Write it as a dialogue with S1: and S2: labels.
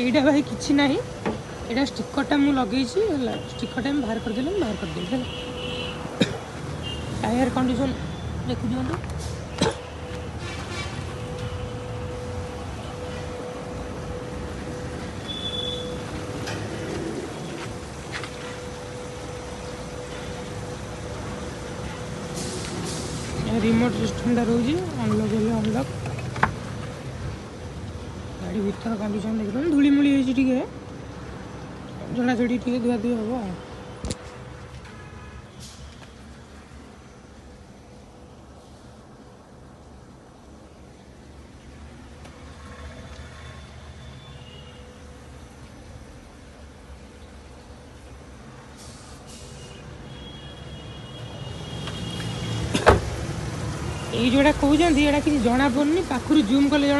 S1: एटा भाई किसी ना यहाँ स्टिकरटा मुझे लगे स्टिकरटा बाहर करदेले बाहर करदेली टायर कंडीशन देखी दिखाँ रिमोट सिस्टमटा रोज अनलक अनलक गाड़ी भर कंडीशन देखिए धूलीमूली टे जड़ाजड़ी टे धुआधुई हम ये जोड़ा कहते हैं ये किसी जना पड़नी पाखु जूम कले जना